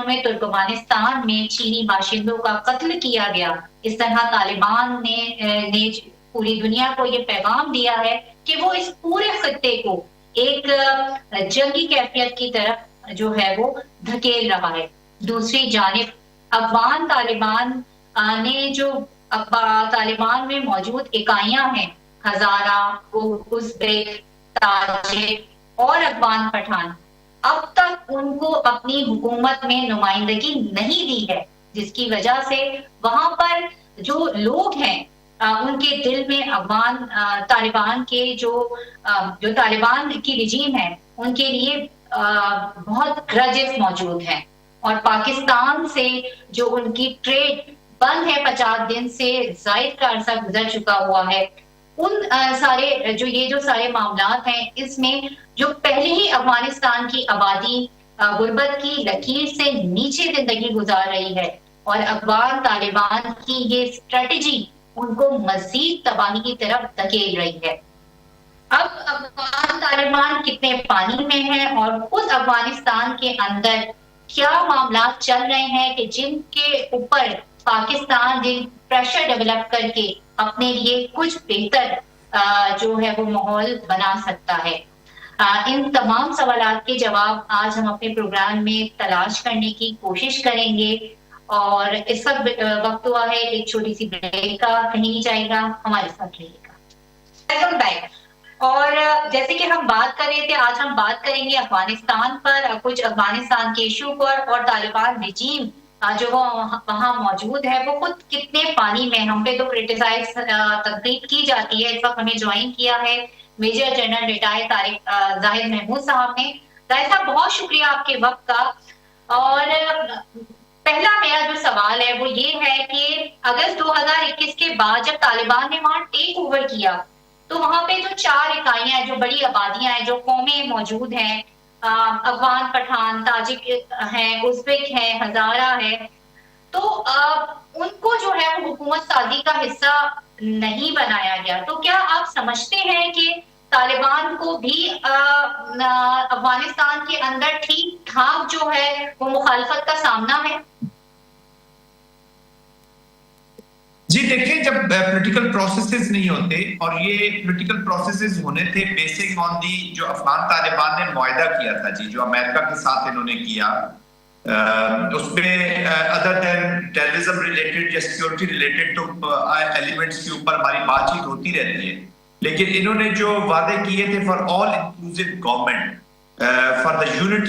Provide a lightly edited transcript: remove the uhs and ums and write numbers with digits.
में तुर्कमानिस्तान में चीनी बाशिंदों का कत्ल किया गया, इस तरह तालिबान ने पूरी दुनिया को ये पैगाम दिया है कि वो इस पूरे खत्ते को एक जंगी कैफियत की तरफ जो है वो धकेल रहा है। दूसरी जानिब अफगान तालिबान ने जो तालिबान में मौजूद इकाइयां हैं, हजारा, उज़्बेक, ताजिक और अफगान पठान, अब तक उनको अपनी हुकूमत में नुमाइंदगी नहीं दी है, जिसकी वजह से वहां पर जो लोग हैं उनके दिल में अफगान तालिबान के जो तालिबान की रिजीम है उनके लिए बहुत ग्रजेस मौजूद हैं। और पाकिस्तान से जो उनकी ट्रेड बंद है 50 दिन से जायद का अरसा गुजर चुका हुआ है, उन सारे मामलात हैं, इसमें जो पहले ही अफगानिस्तान की आबादी गुर्बत की लकीर से नीचे जिंदगी गुजार रही है और अफगान तालिबान की ये स्ट्रेटजी उनको मजीद तबाही की तरफ धकेल रही है। अब अफगान तालिबान कितने पानी में है और खुद अफगानिस्तान के अंदर क्या मामला चल रहे हैं कि जिनके ऊपर पाकिस्तान प्रेशर डेवलप करके अपने लिए कुछ बेहतर जो है वो माहौल बना सकता है। इन तमाम सवालात के जवाब आज हम अपने प्रोग्राम में तलाश करने की कोशिश करेंगे और इस वक्त हुआ है एक छोटी सी ब्रेक का, कहीं नहीं जाएगा, हमारे साथ रहिएगा। Welcome back. और जैसे कि हम बात कर रहे थे, आज हम बात करेंगे अफगानिस्तान पर, कुछ अफगानिस्तान के इशू पर और तालिबान रिजीम जो वहां मौजूद है वो खुद कितने पानी में, हम पे तो क्रिटिसाइज तनकीद की जाती है। इस वक्त हमें ज्वाइन किया है major general retired Tariq Zahid Mahmood साहब ने। जाहिद साहब, बहुत शुक्रिया आपके वक्त का। और पहला मेरा जो सवाल है वो ये है कि अगस्त 2021 के बाद जब तालिबान ने वहां टेक ओवर किया तो वहां पे जो 4 इकाइयां हैं, जो बड़ी आबादियां हैं, जो कौमें मौजूद हैं, अफगान पठान, ताजिक हैं, उज़्बेक हैं, हजारा है, तो उनको जो है वो हुकूमत साजी का हिस्सा नहीं बनाया गया। तो क्या आप समझते हैं कि तालिबान को भी अफगानिस्तान के अंदर ठीक ठाक जो है वो मुखालफत का सामना है? जी देखिए, जब पॉलिटिकल प्रोसेसेस नहीं होते, और ये पॉलिटिकल प्रोसेसेस होने थे बेसिक ऑन दी जो अफगान तालिबान ने मुआहदा किया था जी, जो अमेरिका के साथ इन्होंने किया, उसमें अदर देन टेररिज्म रिलेटेड या सिक्योरिटी रिलेटेड तो एलिमेंट्स के ऊपर हमारी बातचीत होती रहती है, लेकिन इन्होंने जो वादे किए थे for all inclusive government, for the unity